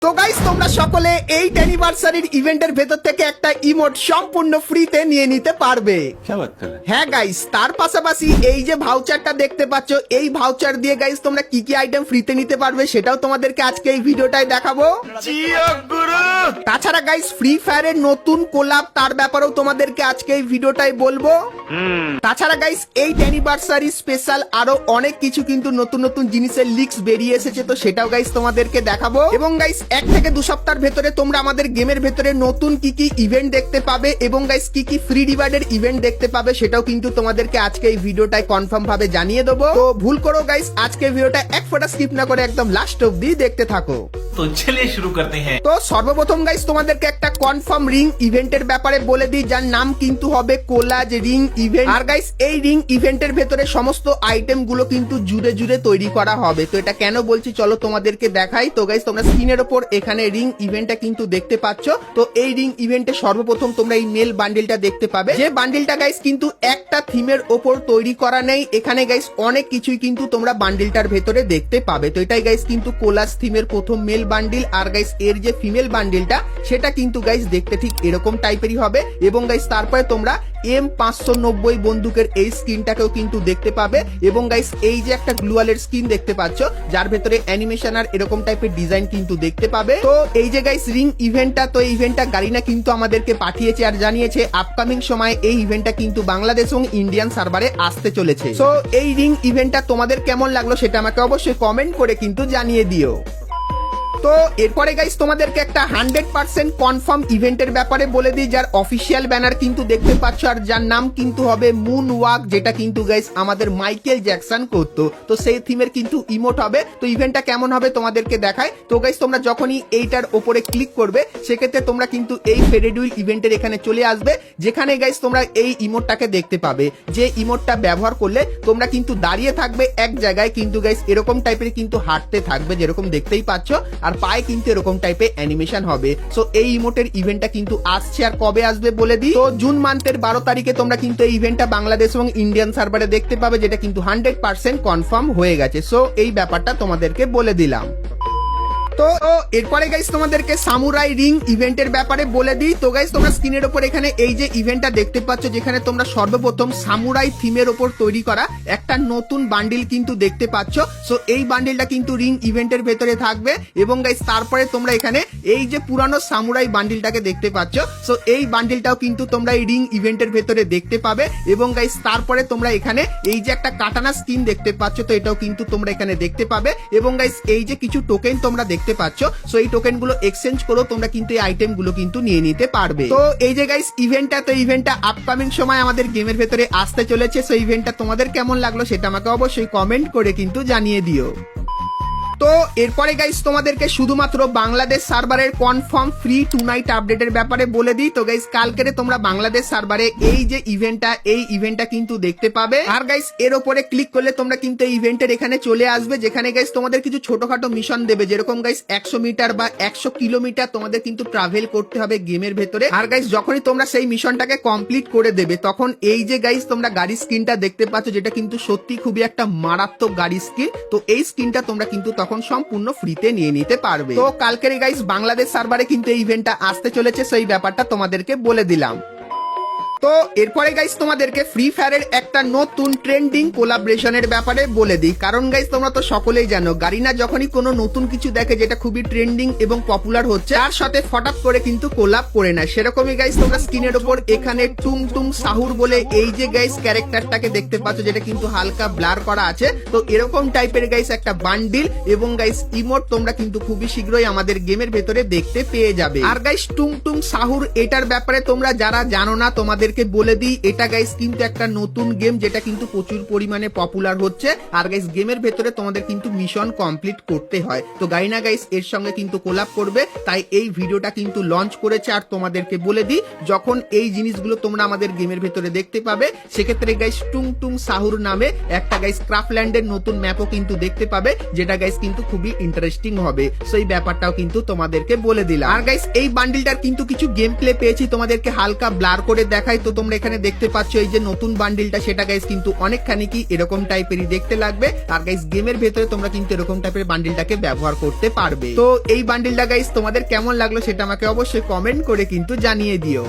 তো গাইস তোমরা সকলে এই অ্যানিভার্সারির ইভেন্টের ভেতর থেকে একটা ইমোট সম্পূর্ণ ফ্রিতে নিয়ে নিতে পারবে। হ্যাঁ গাইস, তার পাশাপাশি এই যে ভাউচারটা দেখতে পাচ্ছ, এই ভাউচার দিয়ে গাইস তোমরা কি কি আইটেম ফ্রিতে নিতে পারবে সেটাও তোমাদেরকে আজকে এই ভিডিওটায় দেখাবো। তাছাড়া গাইস ফ্রি ফায়ারের নতুন কোলাব তার ব্যাপারেও তোমাদেরকে আজকে এই ভিডিওটায় বলবো। তাছাড়া গাইস এই অ্যানিভার্সারি স্পেশাল আরো অনেক কিছু কিন্তু নতুন নতুন জিনিসের লিক্স বেরিয়ে এসেছে, তো সেটাও গাইস তোমাদেরকে দেখাবো। এবং গাইস 1 থেকে 2 সপ্তাহের ভেতরে তোমরা আমাদের গেমের ভেতরে নতুন কি কি ইভেন্ট দেখতে পাবে এবং গাইস কি কি ফ্রি রিওয়ার্ডের ইভেন্ট দেখতে পাবে সেটাও কিন্তু তোমাদেরকে আজকে এই ভিডিওটায় কনফার্ম ভাবে জানিয়ে দেবো। তো ভুল করো গাইস, আজকে ভিডিওটা এক ফোঁটা স্কিপ না করে একদম লাস্ট অবধি দেখতে থাকো। তো চলিয়ে শুরু করতে হ্যাঁ। তো সর্বপ্রথম গাইস তোমাদেরকে একটা কনফার্ম রিং ইভেন্টের ব্যাপারে বলে দিই, যার নাম কিন্তু হবে কোলাজ রিং ইভেন্ট। আর গাইস এই রিং ইভেন্টের ভেতরে সমস্ত আইটেম গুলো কিন্তু জুড়ে জুড়ে তৈরি করা হবে। তো এটা কেন বলছি চলো তোমাদেরকে দেখাই। তো গাইস তোমরা স্ক্রিনের উপর এখানে রিং ইভেন্টটা কিন্তু দেখতে পাচ্ছ। তো এই রিং ইভেন্টে সর্বপ্রথম তোমরা এই মেল বান্ডিলটা দেখতে পাবে, যে বান্ডিলটা গাইস কিন্তু একটা থিমের ওপর তৈরি করা নেই। এখানে গাইস অনেক কিছুই কিন্তু তোমরা বান্ডিলটার ভেতরে দেখতে পাবে। তো এটাই গাইস কিন্তু কোলাজ থিমের প্রথম মেল বান্ডিল। আর গাইস এর যে ফিমেল বান্ডিলটা সেটা কিন্তু গাইস দেখতে ঠিক এরকম টাইপেরই হবে। এবং গাইস তারপরে তোমরা M590 বন্দুকের এই স্কিনটাকেও কিন্তু দেখতে পাবে। এবং গাইস এই যে একটা গ্লুয়ালের স্কিন দেখতে পাচ্ছ, যার ভেতরে অ্যানিমেশন আর এরকম টাইপের ডিজাইন কিন্তু দেখতে পাবে। তো এই যে গাইস রিং ইভেন্টটা, তো এই ইভেন্টটা গারিনা কিন্তু আমাদেরকে পাঠিয়েছে আর জানিয়েছে আপকামিং সময় এই ইভেন্টটা কিন্তু বাংলাদেশ এবং ইন্ডিয়ান সার্ভারে আসতে চলেছে। তো এই রিং ইভেন্টটা তোমাদের কেমন লাগলো সেটা আমাকে অবশ্যই কমেন্ট করে কিন্তু জানিয়ে দিও। তো এরপরে গাইস তোমাদেরকে একটা 100% কনফার্ম ইভেন্টের ব্যাপারে বলে দিই, যার অফিসিয়াল ব্যানার কিন্তু দেখতে পাচ্ছ আর যার নাম কিন্তু হবে মুন ওয়াক, যেটা কিন্তু গাইস আমাদের মাইকেল জ্যাকসন করতো। তো সেই থিমের কিন্তু ইমোট হবে। তো ইভেন্টটা কেমন হবে তোমাদেরকে দেখায়। তো গাইস তোমরা যখনই এইটার উপরে ক্লিক করবে সেক্ষেত্রে তোমরা কিন্তু এই ফেরেডুইল ইভেন্টের এখানে চলে আসবে, যেখানে গাইস তোমরা এই ইমোটটাকে দেখতে পাবে। যে ইমোটটা ব্যবহার করলে তোমরা কিন্তু দাঁড়িয়ে থাকবে এক জায়গায়, কিন্তু গাইস এরকম টাইপের কিন্তু হাঁটতে থাকবে যেরকম দেখতেই পাচ্ছ, আর পায়ে কিন্তু এরকম টাইপের অ্যানিমেশন হবে। সো এই ইমোটের ইভেন্টটা কিন্তু আসছে, আর কবে আসবে বলে দিই। তো জুন মান্থের 12 তারিখে তোমরা কিন্তু এই ইভেন্টটা বাংলাদেশ এবং ইন্ডিয়ান সার্ভারে দেখতে পাবে, যেটা কিন্তু 100% কনফার্ম হয়ে গেছে। সো এই ব্যাপারটা তোমাদেরকে বলে দিলাম। তো এরপরে গাইস তোমাদেরকে সামুরাই রিং ইভেন্টের ব্যাপারে বলে দিই। তো গাইস তোমরা স্ক্রিনের উপর এখানে এই যে ইভেন্টটা দেখতে পাচ্ছ, যেখানে তোমরা সর্বপ্রথম সামুরাই থিমের উপর তৈরি করা একটা নতুন বান্ডিল কিন্তু দেখতে পাচ্ছ। সো এই বান্ডিলটা কিন্তু রিং ইভেন্টের ভেতরে থাকবে। এবং গাইস তারপরে তোমরা এখানে এই যে পুরানো সামুরাই বান্ডিলটাকে দেখতে পাচ্ছ, সো এই বান্ডিলটাও কিন্তু তোমরা এই রিং ইভেন্টের ভেতরে দেখতে পাবে। এবং গাইস তারপরে তোমরা এখানে এই যে একটা কাটানা স্কিন দেখতে পাচ্ছ, তো এটাও কিন্তু তোমরা এখানে দেখতে পাবে। এবং গাইস এই যে কিছু টোকেন তোমরা দেখতে পাচ্ছ, সো এই টোকেন গুলো এক্সচেঞ্জ করো তোমরা কিন্তু এই আইটেম গুলো কিন্তু নিয়ে নিতে পারবে। তো এই যে গাইস ইভেন্টটা, তো ইভেন্টটা আপকামিং সময় আমাদের গেমের ভেতরে আসতে চলেছে। সো ইভেন্টটা তোমাদের কেমন লাগলো সেটা আমাকে অবশ্যই কমেন্ট করে কিন্তু জানিয়ে দিও। তো এরপরে গাইস তোমাদেরকে শুধুমাত্র বাংলাদেশ সার্ভারের কনফার্ম ফ্রি টু নাইট আপডেটের ব্যাপারে বলে দিই। তো গাইস কালকেরে তোমরা বাংলাদেশ সার্ভারে এই যে ইভেন্টটা, এই ইভেন্টটা কিন্তু দেখতে পাবে। আর গাইস এর উপরে ক্লিক করলে তোমরা কিন্তু এই ইভেন্টের এখানে চলে আসবে, যেখানে গাইস তোমাদের কিছু ছোটখাটো মিশন দেবে, যেরকম গাইস 100 মিটার বা 100 কিলোমিটার তোমাদের কিন্তু ট্রাভেল করতে হবে গেমের ভেতরে। আর গাইস যখনই তোমরা সেই মিশনটাকে কমপ্লিট করে দেবে, তখন এই যে গাইস তোমরা গাড়ির স্কিনটা দেখতে পাচ্ছ, যেটা কিন্তু সত্যি খুবই একটা মারাত্মক গাড়ির স্কিন। তো এই স্কিনটা তোমরা কিন্তু তখন সম্পূর্ণ ফ্রিতে নিয়ে নিতে পারবে। তো কালকের গাইস বাংলাদেশ সার্ভারে কিন্তু এই ইভেন্টটা আসতে চলেছে, সেই ব্যাপারটা তোমাদেরকে বলে দিলাম। তো এরপরে গাইস তোমাদেরকে ফ্রি ফায়ারের একটা নতুন ট্রেন্ডিং কোলাবরেশনের ব্যাপারে বলে দিই। কারণ গাইস তোমরা তো সকলেই জানো, গারিনা যখনই কোনো নতুন কিছু দেখে যেটা খুবই ট্রেন্ডিং এবং পপুলার হচ্ছে, তার সাথে ফটাপ করে কিন্তু কোলাব করে নেয়। সেরকমই গাইস তোমরা স্ক্রিনের উপর এখানে টুং টুং সাহুর বলে এই যে গাইস ক্যারেক্টারটাকে দেখতে পাচ্ছ, যেটা কিন্তু হালকা ব্লার করা আছে। তো এরকম টাইপের গাইস একটা বান্ডিল এবং গাইস ইমোট তোমরা কিন্তু খুবই শীঘ্রই আমাদের গেমের ভেতরে দেখতে পেয়ে যাবে। আর গাইস টুং টুং সাহুর এটার ব্যাপারে তোমরা যারা জানো না তোমাদেরকে বলে দিই, এটা গাইস কিন্তু একটা নতুন গেম, যেটা কিন্তু প্রচুর পরিমাণে পপুলার হচ্ছে। আর গাইস গেমের ভেতরে তোমাদের কিন্তু মিশন কমপ্লিট করতে হয়। তো গাইনা গাইস এর সঙ্গে কিন্তু কোলাব করবে, তাই এই ভিডিওটা কিন্তু লঞ্চ করেছে। আর তোমাদেরকে বলে দিই, যখন এই জিনিসগুলো তোমরা আমাদের গেমের ভেতরে দেখতে পাবে, সেক্ষেত্রে গাইস টুং টুং সাহুর নামে একটা গাইস ক্রাফল্যান্ডের নতুন ম্যাপও কিন্তু দেখতে পাবে, যেটা গাইস কিন্তু খুবই ইন্টারেস্টিং হবে। সো এই ব্যাপারটাও কিন্তু তোমাদেরকে বলে দিলাম। আর গাইস এই বান্ডিলটার কিন্তু কিছু গেম প্লে পেয়েছি, তোমাদেরকে হালকা ব্লার করে দেখাই। দেখাই, তো তোমরা এখানে দেখতে পাচ্ছ এই যে নতুন বান্ডিলটা, সেটা গাইস কিন্তু অনেকখানি কি এরকম টাইপেরই দেখতে লাগবে। আর গাইস গেমের ভেতরে তোমরা কিন্তু এরকম টাইপের বান্ডিলটাকে ব্যবহার করতে পারবে। তো এই বান্ডিলটা গাইস তোমাদের কেমন লাগলো সেটা আমাকে অবশ্যই কমেন্ট করে কিন্তু জানিয়ে দিও।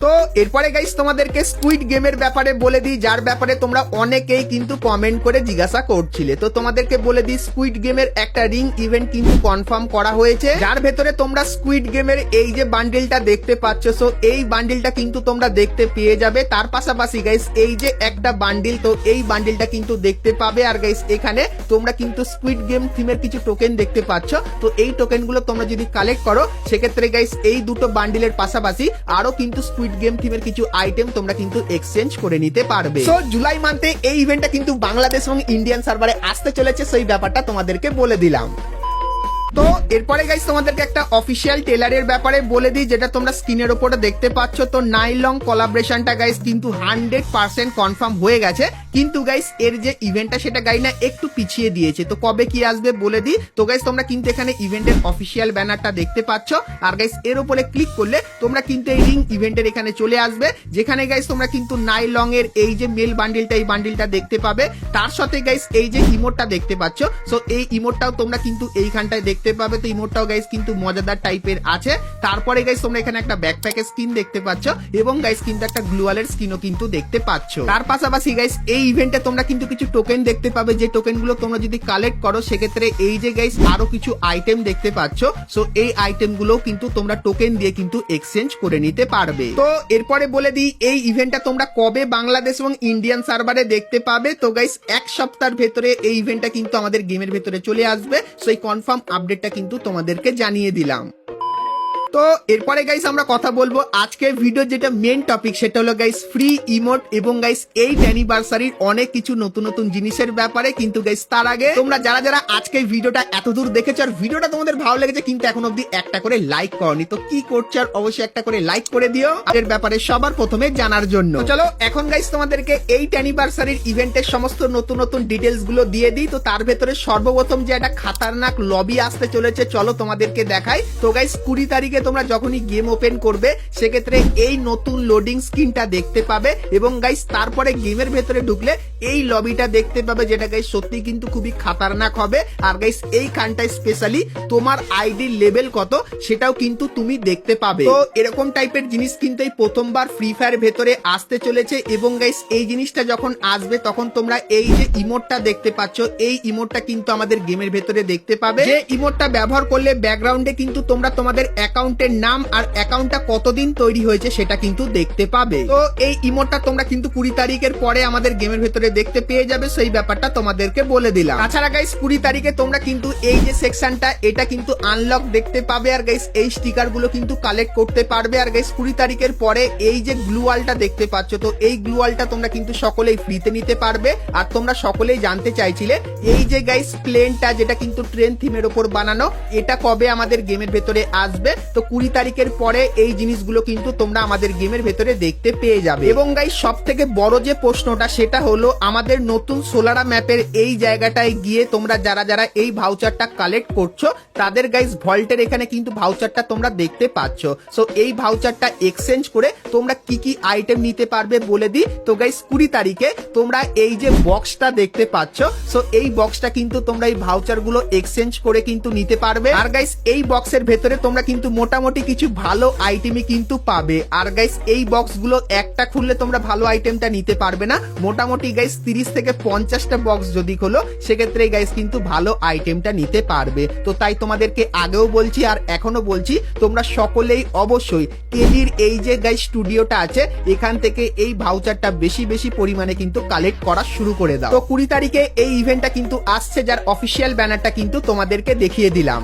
তো এরপরে গাইস তোমাদেরকে স্কুইড গেমের ব্যাপারে বলে দিই, যার ব্যাপারে তোমরা অনেকেই কিন্তু কমেন্ট করে জিজ্ঞাসা করছিলে। তো তোমাদেরকে বলে দিই, স্কুইড গেমের একটা রিং ইভেন্ট কিন্তু কনফার্ম করা হয়েছে, যার ভেতরে তোমরা স্কুইড গেমের এই যে বান্ডিলটা দেখতে পাচ্ছ, সো এই বান্ডিলটা কিন্তু তোমরা দেখতে পেয়ে যাবে। তার পাশাপাশি গাইস এই যে একটা বান্ডিল, তো এই বান্ডিলটা কিন্তু দেখতে পাবে। আর গাইস এখানে তোমরা কিন্তু স্কুইড গেম থিমের কিছু টোকেন দেখতে পাচ্ছ, তো এই টোকেনগুলো তোমরা যদি কালেক্ট করো সেক্ষেত্রে গাইস এই দুটো বান্ডিলের পাশাপাশি আরো কিন্তু স্কুইড গেম থিমের কিছু আইটেম তোমরা কিন্তু এক্সচেঞ্জ করে নিতে পারবে। সো জুলাই মান্থে এই ইভেন্টটা কিন্তু বাংলাদেশ এবং ইন্ডিয়ান সার্ভারে আসতে চলেছে, সেই ব্যাপারটা তোমাদেরকে বলে দিলাম। তো এরপরে গাইস তোমাদেরকে একটা অফিসিয়াল টেলারের ব্যাপারে বলে দিই, যেটা তোমরা স্ক্রিনের উপরে দেখতে পাচ্ছ। তো নাইলং কোলাবোরেশনটা গাইস কিন্তু 100% কনফার্ম হয়ে গেছে, কিন্তু গাইস এর যে ইভেন্টটা সেটা গাইনা একটু পিছিয়ে দিয়েছে। তো কবে কি আসবে বলে দিই। তো গাইস তোমরা কিন্তু এখানে ইভেন্টের অফিসিয়াল ব্যানারটা দেখতে পাচ্ছ, আর গাইস এর উপরে ক্লিক করলে তোমরা কিন্তু এই রিং ইভেন্টের এখানে চলে আসবে, যেখানে গাইস তোমরা কিন্তু নাইলং এর এই যে মেল বান্ডিলটা, এই বান্ডিলটা দেখতে পাবে। তার সাথে গাইস এই যে ইমোটটা দেখতে পাচ্ছ, সো এই ইমোটটাও তোমরা কিন্তু এইখানটায় দেখতে পাবে। তো ইমোটটাও গাইস কিন্তু মজাদার টাইপের আছে। তারপরে গাইস তোমরা এখানে একটা ব্যাকপ্যাকের স্কিন দেখতে পাচ্ছ, এবং গাইস কিন্তু একটা গ্লুয়ালের স্কিনও কিন্তু দেখতে পাচ্ছ। তার পাশাপাশি গাইস এই ইভেন্টে তোমরা কিন্তু কিছু টোকেন দেখতে পাবে, যে টোকেনগুলো তোমরা যদি কালেক্ট করো সেক্ষেত্রে এই যে গাইস আরো কিছু আইটেম দেখতে পাচ্ছ, সো এই আইটেমগুলো কিন্তু তোমরা টোকেন দিয়ে কিন্তু এক্সচেঞ্জ করে নিতে পারবে। তো এরপরে বলে দিই, এই ইভেন্টটা তোমরা কবে বাংলাদেশ এবং ইন্ডিয়ান সার্ভারে দেখতে পাবে। তো গাইস এক সপ্তাহের ভেতরে এই ইভেন্টটা কিন্তু আমাদের গেমের ভেতরে চলে আসবে, সো এই কনফার্ম আপডেটটা কিন্তু তোমাদেরকে জানিয়ে দিলাম। তো এরপরে গাইস আমরা কথা বলবো আজকের ভিডিও যেটা মেন টপিক, সেটা হলো গাইস ফ্রি ইমোট এবং গাইস 8 অ্যানিভার্সারির অনেক কিছু নতুন নতুন জিনিসের ব্যাপারে। কিন্তু গাইস তার আগে তোমরা যারা যারা আজকে ভিডিওটা এতদূর দেখেছো আর ভিডিওটা তোমাদের ভালো লেগেছে কিন্তু এখন অব্দি একটা করে লাইক করনি, তো কি করছো আর অবশ্যই একটা করে লাইক করে দিও এর ব্যাপারে সবার প্রথমে জানার জন্য। তো চলো এখন গাইস তোমাদেরকে 8 অ্যানিভার্সারির ইভেন্টের সমস্ত নতুন নতুন ডিটেলস গুলো দিয়ে দিই। তো তার ভেতরে সর্বপ্রথম যে একটা খাতারনাক লবি আসতে চলেছে, চলো তোমাদেরকে দেখাই। তো গাইস 20 তারিখে তোমরা যখনই গেম ওপেন করবে সেক্ষেত্রে এই নতুন লোডিং স্ক্রিনটা দেখতে পাবে, এবং গাইস তারপরে গেমের ভেতরে ঢুকলে এই লবিটা দেখতে পাবে, যেটা গাইস সত্যি কিন্তু খুবই খাতারনাক হবে। আর গাইস এই খানটায় স্পেশালি তোমার আইডি লেভেল কত সেটাও কিন্তু তুমি দেখতে পাবে। তো এরকম টাইপের জিনিস কিন্তু এই প্রথমবার ফ্রি ফায়ার ভেতরে আসতে চলেছে, এবং গাইস এই জিনিসটা যখন আসবে তখন তোমরা এই যে ইমোটটা দেখতে পাচ্ছ, এই ইমোটটা কিন্তু আমাদের গেমের ভেতরে দেখতে পাবে। যে ইমোটটা ব্যবহার করলে ব্যাকগ্রাউন্ডে কিন্তু তোমরা তোমাদের অ্যাকাউন্টের নাম আর অ্যাকাউন্টটা কতদিন তৈরি হয়েছে সেটা কিন্তু দেখতে পাবে। তো এই ইমোটটা তোমরা কিন্তু 20 তারিখের পরে আমাদের গেমের ভেতরে দেখতে পেয়ে যাবে, সেই ব্যাপারটা তোমাদেরকে বলে দিলাম। তাছাড়া গাইস 20 তারিখে তোমরা কিন্তু এই যে সেকশনটা এটা কিন্তু আনলক দেখতে পাবে, আর গাইস এই স্টিকার গুলো কিন্তু কালেক্ট করতে পারবে। আর গাইস 20 তারিখের পরে এই যে গ্লুয়ালটা দেখতে পাচ্ছ, তো এই গ্লুয়ালটা তোমরা কিন্তু সকলেই ফ্রিতে নিতে পারবে। আর তোমরা সকলেই জানতে চাইছিলে এই যে গাইস প্লেনটা, যেটা কিন্তু ট্রেন থিমের উপর বানানো, এটা কবে আমাদের গেমের ভেতরে আসবে। তো 20 তারিখের পরে এই জিনিসগুলো কিন্তু তোমরা আমাদের গেমের ভেতরে দেখতে পেয়ে যাবে। এবং গাইস সব থেকে বড় যে প্রশ্নটা সেটা হলো আমাদের নতুন সোলারা ম্যাপের এই জায়গাটায় গিয়ে তোমরা যারা যারা এই ভাউচারটা কালেক্ট করছো তাদের গাইস ভল্টের এখানে কিন্তু ভাউচারটা তোমরা দেখতে পাচ্ছ। সো এই ভাউচারটা এক্সচেঞ্জ করে তোমরা কি কি আইটেম নিতে পারবে বলে দিই। তো গাইস 20 তারিখে তোমরা এই যে বক্সটা দেখতে পাচ্ছ, সো এই বক্সটা কিন্তু তোমরা এই ভাউচার গুলো এক্সচেঞ্জ করে কিন্তু নিতে পারবে। আর গাইস এই বক্সের ভেতরে তোমরা কিন্তু মোটামুটি কিছু ভালো আইটেমই কিন্তু পাবে। আর গাইস এই বক্সগুলো একটা খুললে তোমরা ভালো আইটেমটা নিতে পারবে না, মোটামুটি গাইস 30 থেকে 50টা বক্স যদি খোলো সেক্ষেত্রে গাইস কিন্তু ভালো আইটেমটা নিতে পারবে। তো তাই তোমাদেরকে আগেও বলছি আর এখনো বলছি, তোমরা সকলেই অবশ্যই কেলির এই যে গাইস স্টুডিওটা আছে এখান থেকে এই ভাউচারটা বেশি বেশি পরিমাণে কিন্তু কালেক্ট করা শুরু করে দাও। তো 20 তারিখে এই ইভেন্টটা কিন্তু আসছে, যার অফিসিয়াল ব্যানারটা কিন্তু তোমাদেরকে দেখিয়ে দিলাম।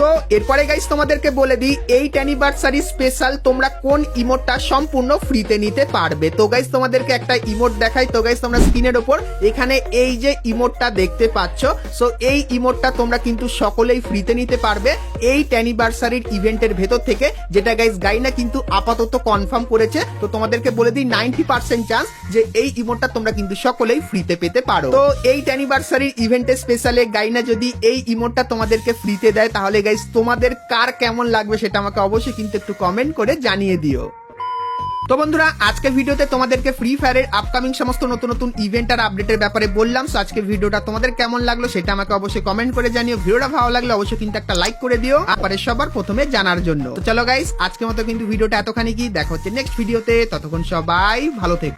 তো এরপরে গাইস তোমাদেরকে বলে দিই 8 অ্যানিভার্সারি স্পেশাল তোমরা কোন ইমোটটা সম্পূর্ণ ফ্রিতে নিতে পারবে। তো গাইস তোমাদেরকে একটা ইমোট দেখাই। তো গাইস তোমরা স্ক্রিনের উপর এখানে এই যে ইমোটটা দেখতে পাচ্ছ, সো এই ইমোটটা তোমরা কিন্তু সকলেই ফ্রিতে নিতে পারবে 8 অ্যানিভার্সারির ইভেন্টের ভেতর থেকে, যেটা গাইস গাইনা কিন্তু আপাতত কনফার্ম করেছে। তো তোমাদেরকে বলে দিই 90% চান্স যে এই ইমোটটা তোমরা কিন্তু সকলেই ফ্রিতে পেতে পারো। তো 8 অ্যানিভার্সারির ইভেন্টের স্পেশালে গাইনা যদি এই ইমোটটা তোমাদেরকে ফ্রিতে দেয় তাহলে গাইস তোমাদের কার কেমন লাগবে সেটা আমাকে অবশ্যই কিন্তু একটু কমেন্ট করে জানিয়ে দিও। তো বন্ধুরা আজকের ভিডিওতে তোমাদেরকে ফ্রি ফায়ারের আপকামিং সমস্ত নতুন নতুন ইভেন্ট আর আপডেটের ব্যাপারে বললাম। সো আজকের ভিডিওটা তোমাদের কেমন লাগলো সেটা আমাকে অবশ্যই কমেন্ট করে জানিও। ভিডিওটা ভালো লাগলে অবশ্যই কিন্তু একটা লাইক করে দিও আপনাদের সবার প্রথমে জানার জন্য। তো চলো গাইস, আজকের মতো কিন্তু ভিডিওটা এতখানি কি, দেখা হচ্ছে নেক্সট ভিডিওতে। ততক্ষণ সবাই ভালো থেকো।